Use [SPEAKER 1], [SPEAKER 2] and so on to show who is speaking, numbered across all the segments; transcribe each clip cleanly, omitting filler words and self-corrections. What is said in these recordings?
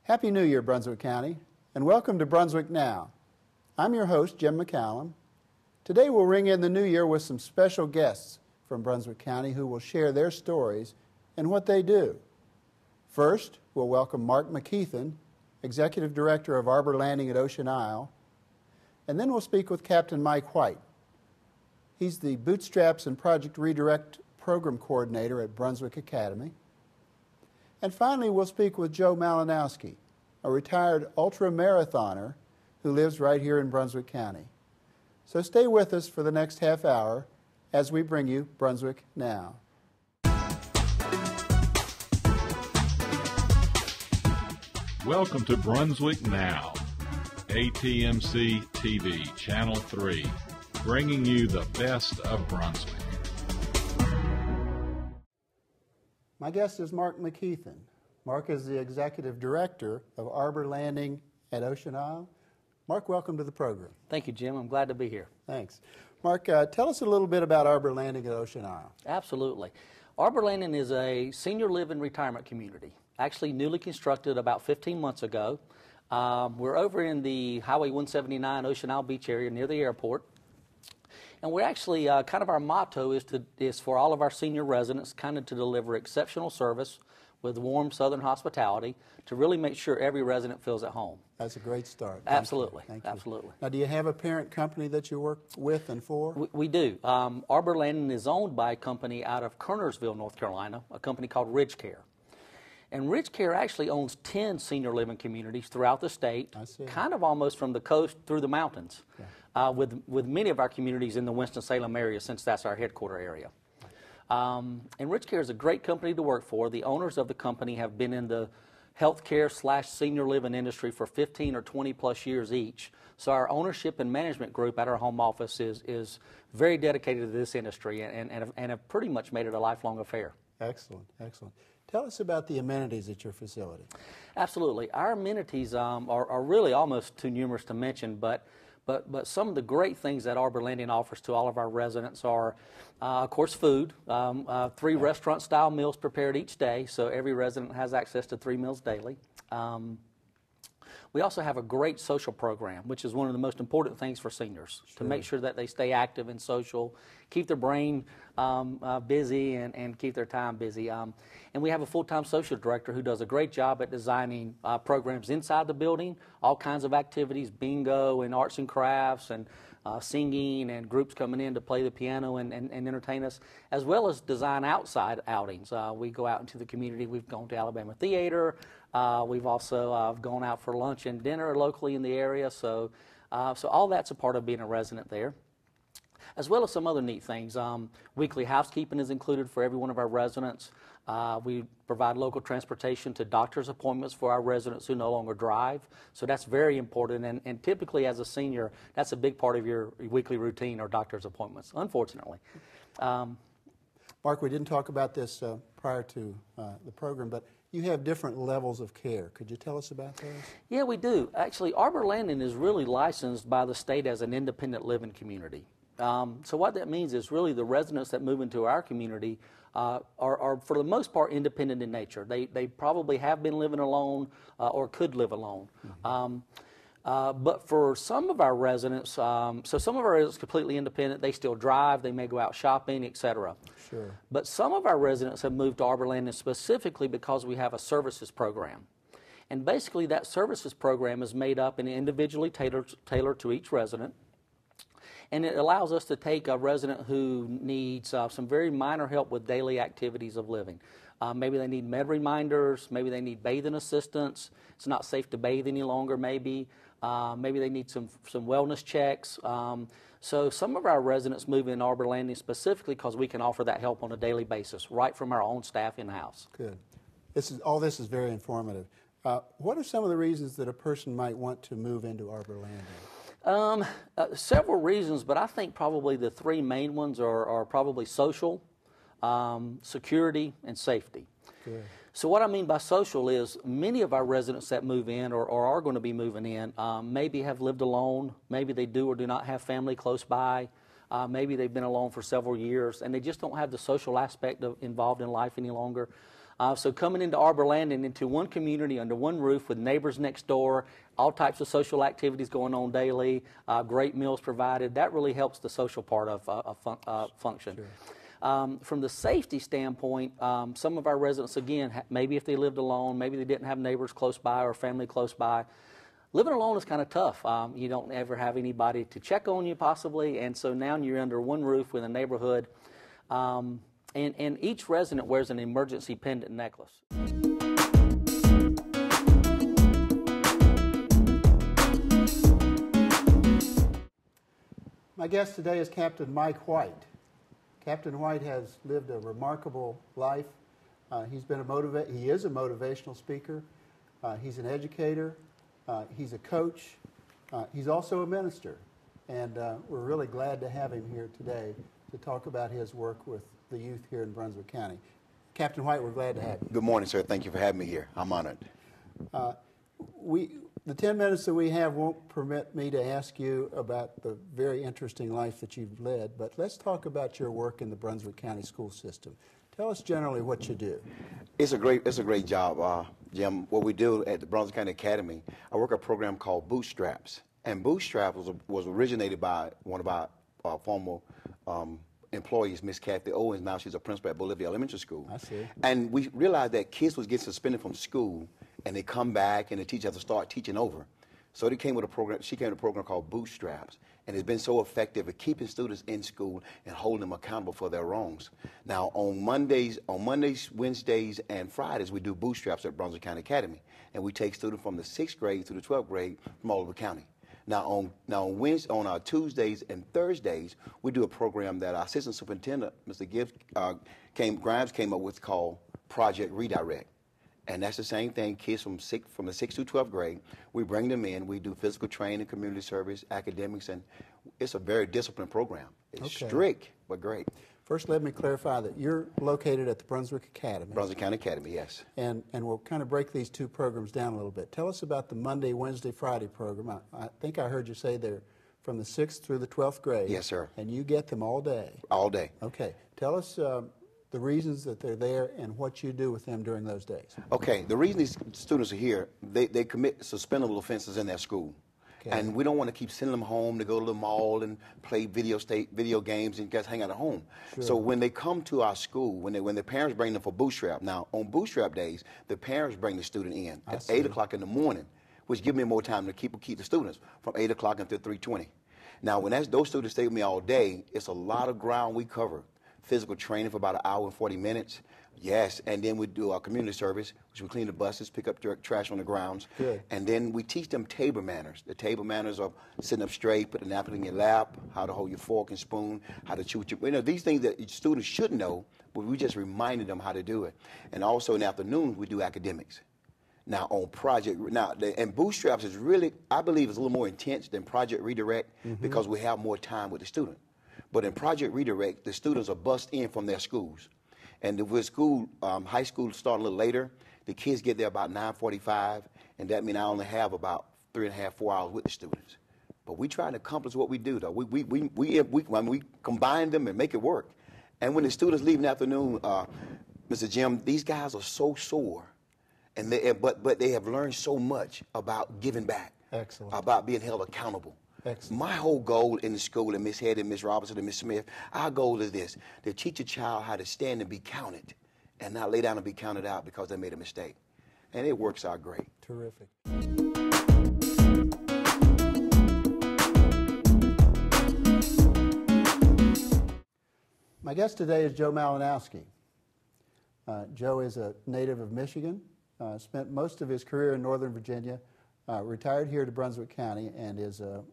[SPEAKER 1] Happy New Year, Brunswick County, and welcome to Brunswick Now. I'm your host, Jim MacCallum. Today we'll ring in the new year with some special guests from Brunswick County who will share their stories and what they do. First, we'll welcome Mark McKeithan, Executive Director of Arbor Landing at Ocean Isle, and then we'll speak with Captain Mike White. He's the Bootstraps and Project Redirect Program Coordinator at Brunswick Academy. And finally, we'll speak with Joe Malinowski, a retired ultramarathoner who lives right here in Brunswick County. So stay with us for the next half hour as we bring you Brunswick Now.
[SPEAKER 2] Welcome to Brunswick Now, ATMC TV, Channel 3, bringing you the best of Brunswick.
[SPEAKER 1] My guest is Mark McKeithan. Mark is the Executive Director of Arbor Landing at Ocean Isle. Mark, welcome to the program.
[SPEAKER 3] Thank you, Jim. I'm glad to be here.
[SPEAKER 1] Thanks. Mark, tell us a little bit about Arbor Landing at Ocean Isle.
[SPEAKER 3] Absolutely. Arbor Landing is a senior living retirement community, actually newly constructed about 15 months ago. We're over in the Highway 179 Ocean Isle Beach area near the airport. And we're actually, kind of our motto is for all of our senior residents kind of to deliver exceptional service with warm southern hospitality to really make sure every resident feels at home.
[SPEAKER 1] That's a great start.
[SPEAKER 3] Absolutely.
[SPEAKER 1] Thank you.
[SPEAKER 3] Absolutely.
[SPEAKER 1] Now, do you have a parent company that you work with and for?
[SPEAKER 3] We do. Arbor Landing is owned by a company out of Kernersville, North Carolina, a company called Ridge Care. And Ridge Care actually owns 10 senior living communities throughout the state, kind of almost from the coast through the mountains, with many of our communities in the Winston-Salem area, since that's our headquarter area. And Ridge Care is a great company to work for. The owners of the company have been in the healthcare/senior living industry for 15 or 20 plus years each. So our ownership and management group at our home office is very dedicated to this industry and have pretty much made it a lifelong affair.
[SPEAKER 1] Excellent, excellent. Tell us about the amenities at your facility.
[SPEAKER 3] Absolutely. Our amenities are really almost too numerous to mention, but some of the great things that Arbor Landing offers to all of our residents are, of course, food. 3 restaurant-style meals prepared each day, so every resident has access to 3 meals daily. We also have a great social program, which is one of the most important things for seniors, to make sure that they stay active and social, keep their brain busy, and keep their time busy. And we have a full-time social director who does a great job at designing programs inside the building, all kinds of activities, bingo and arts and crafts and singing and groups coming in to play the piano and entertain us, as well as design outside outings. We go out into the community. We've gone to Alabama Theater. We've also gone out for lunch and dinner locally in the area. So all that's a part of being a resident there, as well as some other neat things. Weekly housekeeping is included for every one of our residents. We provide local transportation to doctor's appointments for our residents who no longer drive. So that's very important. And typically as a senior, that's a big part of your weekly routine, or doctor's appointments, unfortunately.
[SPEAKER 1] Mark, we didn't talk about this prior to the program, but you have different levels of care. Could you tell us about those? Yeah,
[SPEAKER 3] we do. Actually, Arbor Landing is really licensed by the state as an independent living community. So what that means is really the residents that move into our community are for the most part independent in nature. They probably have been living alone or could live alone. But for some of our residents, so some of our residents are completely independent. They still drive. They may go out shopping, etc.
[SPEAKER 1] Sure.
[SPEAKER 3] But some of our residents have moved to Arbor Landing specifically because we have a services program. And basically that services program is made up and individually tailored to each resident. And it allows us to take a resident who needs some very minor help with daily activities of living. Maybe they need med reminders, maybe they need bathing assistance, it's not safe to bathe any longer maybe, maybe they need some wellness checks. So some of our residents move in Arbor Landing specifically because we can offer that help on a daily basis, right from our own staff in-house.
[SPEAKER 1] Good. All this is very informative. What are some of the reasons that a person might want to move into Arbor Landing?
[SPEAKER 3] Several reasons, but I think probably the 3 main ones are probably social, security, and safety.
[SPEAKER 1] Good.
[SPEAKER 3] So what I mean by social is many of our residents that move in or are going to be moving in maybe have lived alone, maybe they do or do not have family close by, maybe they've been alone for several years and they just don't have the social aspect involved in life any longer. So coming into Arbor Landing, into one community under one roof with neighbors next door, all types of social activities going on daily, great meals provided, that really helps the social part of function. Sure. From the safety standpoint, some of our residents, again, maybe if they lived alone, maybe they didn't have neighbors close by or family close by. Living alone is kind of tough. You don't ever have anybody to check on you possibly, and so now you're under one roof with a neighborhood. And each resident wears an emergency pendant necklace.
[SPEAKER 1] My guest today is Captain Mike White. Captain White has lived a remarkable life. He is a motivational speaker. He's an educator. He's a coach. He's also a minister. And we're really glad to have him here today to talk about his work with the youth here in Brunswick County. Captain White, we're glad to have you.
[SPEAKER 4] Good morning, sir. Thank you for having me here. I'm honored.
[SPEAKER 1] The 10 minutes that we have won't permit me to ask you about the very interesting life that you've led, but let's talk about your work in the Brunswick County school system. Tell us generally what you do.
[SPEAKER 4] It's a great job, Jim. What we do at the Brunswick County Academy, I work a program called Bootstraps. And Bootstraps was originated by one of our former employees, Miss Kathy Owens. Now she's a principal at Bolivia Elementary School.
[SPEAKER 1] I see.
[SPEAKER 4] And we realized that kids was getting suspended from school, and they come back, and the teacher has to start teaching over. So they came with a program. She came with a program called Bootstraps, and it's been so effective at keeping students in school and holding them accountable for their wrongs. Now on Mondays, Wednesdays, and Fridays, we do Bootstraps at Brunswick County Academy, and we take students from the 6th grade through the 12th grade from all over the county. Now on our Tuesdays and Thursdays, we do a program that our assistant superintendent, Mr. Grimes, came up with called Project Redirect. And that's the same thing, kids from the 6th to 12th grade, we bring them in, we do physical training, community service, academics, and it's a very disciplined program. It's strict, but great.
[SPEAKER 1] First, let me clarify that you're located at the Brunswick Academy.
[SPEAKER 4] Brunswick County Academy, yes.
[SPEAKER 1] And we'll kind of break these two programs down a little bit. Tell us about the Monday, Wednesday, Friday program. I think I heard you say they're from the 6th through the 12th grade.
[SPEAKER 4] Yes, sir.
[SPEAKER 1] And you get them all day.
[SPEAKER 4] All day.
[SPEAKER 1] Okay. Tell us the reasons that they're there and what you do with them during those days.
[SPEAKER 4] Okay. The reason these students are here, they commit suspendable offenses in their school. Okay. And we don't want to keep sending them home to go to the mall and play video games and just hang out at home. Sure. So when they come to our school, when the parents bring them for Bootstrap, now on Bootstrap days, the parents bring the student in at 8 o'clock in the morning, which gives me more time to keep the students from 8 o'clock until 3:20. Now when those students stay with me all day, it's a lot of ground we cover. Physical training for about an hour and 40 minutes. Yes, and then we do our community service, which we clean the buses, pick up trash on the grounds.
[SPEAKER 1] Good.
[SPEAKER 4] And then we teach them table manners. The table manners of sitting up straight, put the napkin in your lap, how to hold your fork and spoon, how to chew your, these things that students should know, but we just reminded them how to do it. And also in the afternoons, we do academics. Now on and Bootstraps is really, I believe, is a little more intense than Project Redirect because we have more time with the student. But in Project Redirect, the students are bussed in from their schools. And with high school start a little later, the kids get there about 9:45, and that means I only have about 3.5, 4 hours with the students. But we try to accomplish what we do, though. We combine them and make it work. And when the students leave in the afternoon, Mr. Jim, these guys are so sore, and but they have learned so much about giving back.
[SPEAKER 1] Excellent.
[SPEAKER 4] About being held accountable.
[SPEAKER 1] Excellent.
[SPEAKER 4] My whole goal in the school, and Miss Head and Miss Robertson and Miss Smith, our goal is this: to teach a child how to stand and be counted, and not lay down and be counted out because they made a mistake. And it works out great.
[SPEAKER 1] Terrific. My guest today is Joe Malinowski. Joe is a native of Michigan, spent most of his career in Northern Virginia, retired here to Brunswick County, and is a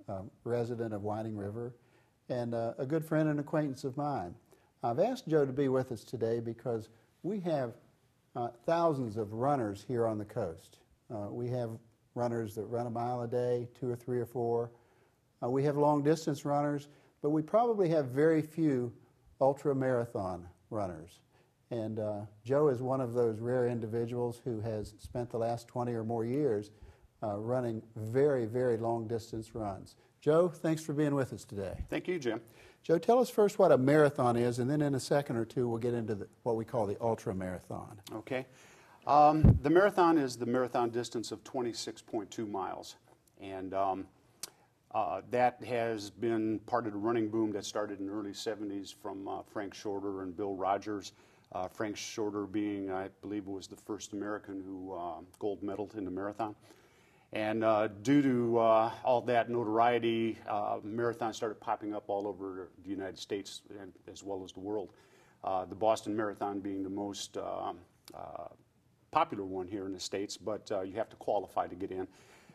[SPEAKER 1] resident of Winding River, and a good friend and acquaintance of mine. I've asked Joe to be with us today because we have thousands of runners here on the coast. We have runners that run a mile a day, 2 or 3 or 4. We have long-distance runners, but we probably have very few ultramarathon runners. And Joe is one of those rare individuals who has spent the last 20 or more years running very, very long-distance runs. Joe, thanks for being with us today.
[SPEAKER 5] Thank you, Jim.
[SPEAKER 1] Joe, tell us first what a marathon is, and then in a second or two we'll get into what we call the ultra marathon.
[SPEAKER 5] Okay. The marathon is the marathon distance of 26.2 miles. And that has been part of the running boom that started in the early 70s from Frank Shorter and Bill Rogers. Frank Shorter being, I believe, was the first American who gold medaled in the marathon. And due to all that notoriety, marathons started popping up all over the United States and as well as the world. The Boston Marathon being the most popular one here in the States, but you have to qualify to get in.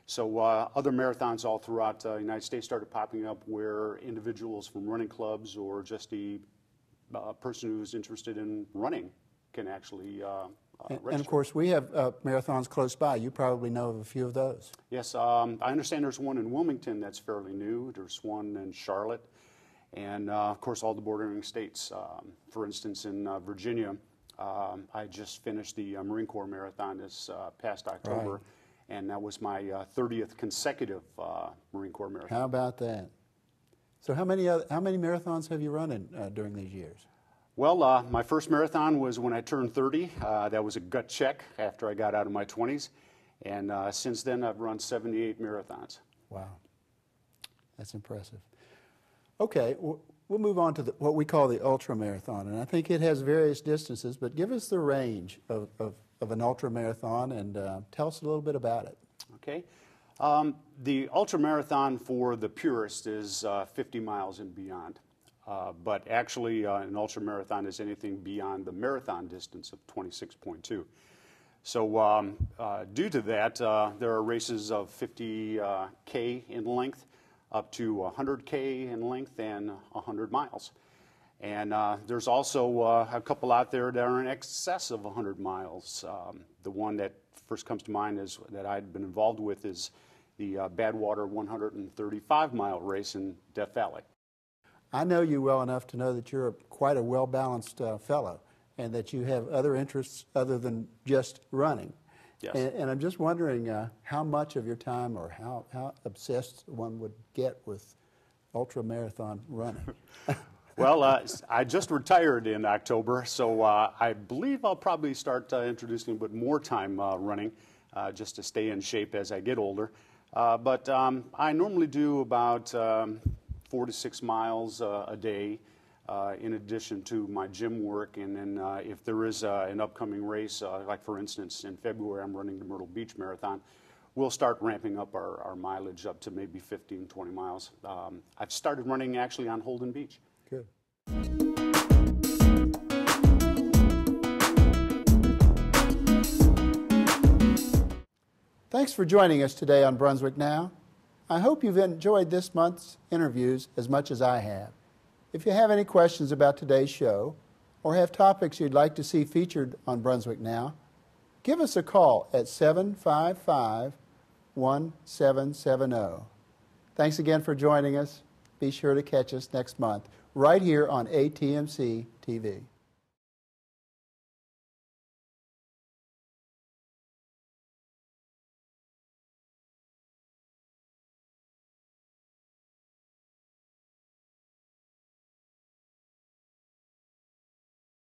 [SPEAKER 5] So other marathons all throughout the United States started popping up where individuals from running clubs or just a person who's interested in running can actually
[SPEAKER 1] and of course, we have marathons close by. You probably know of a few of those.
[SPEAKER 5] Yes, I understand there's one in Wilmington that's fairly new. There's one in Charlotte. And, of course, all the bordering states. For instance, in Virginia, I just finished the Marine Corps Marathon this past October. Right. And that was my 30th consecutive Marine Corps Marathon.
[SPEAKER 1] How about that? So how many marathons have you run during these years?
[SPEAKER 5] Well, my first marathon was when I turned 30. That was a gut check after I got out of my 20s. And since then, I've run 78 marathons.
[SPEAKER 1] Wow. That's impressive. Okay, we'll move on to what we call the ultra marathon. And I think it has various distances, but give us the range of an ultra marathon and tell us a little bit about it.
[SPEAKER 5] Okay. The ultra marathon for the purist is 50 miles and beyond. But actually, an ultra marathon is anything beyond the marathon distance of 26.2. So due to that, there are races of 50K in length up to 100K in length and 100 miles. And there's also a couple out there that are in excess of 100 miles. The one that first comes to mind is that I'd been involved with is the Badwater 135-mile race in Death Valley.
[SPEAKER 1] I know you well enough to know that you're quite a well-balanced fellow and that you have other interests other than just running.
[SPEAKER 5] Yes.
[SPEAKER 1] And I'm just wondering how much of your time or how obsessed one would get with ultra-marathon running.
[SPEAKER 5] Well, I just retired in October, so I believe I'll probably start introducing a bit more time running just to stay in shape as I get older. But I normally do about 4 to 6 miles a day in addition to my gym work. And then if there is an upcoming race, like for instance in February I'm running the Myrtle Beach Marathon, we'll start ramping up our mileage up to maybe 15, 20 miles. I've started running actually on Holden Beach.
[SPEAKER 1] Good. Thanks for joining us today on Brunswick Now. I hope you've enjoyed this month's interviews as much as I have. If you have any questions about today's show or have topics you'd like to see featured on Brunswick Now, give us a call at 755-1770. Thanks again for joining us. Be sure to catch us next month right here on ATMC TV.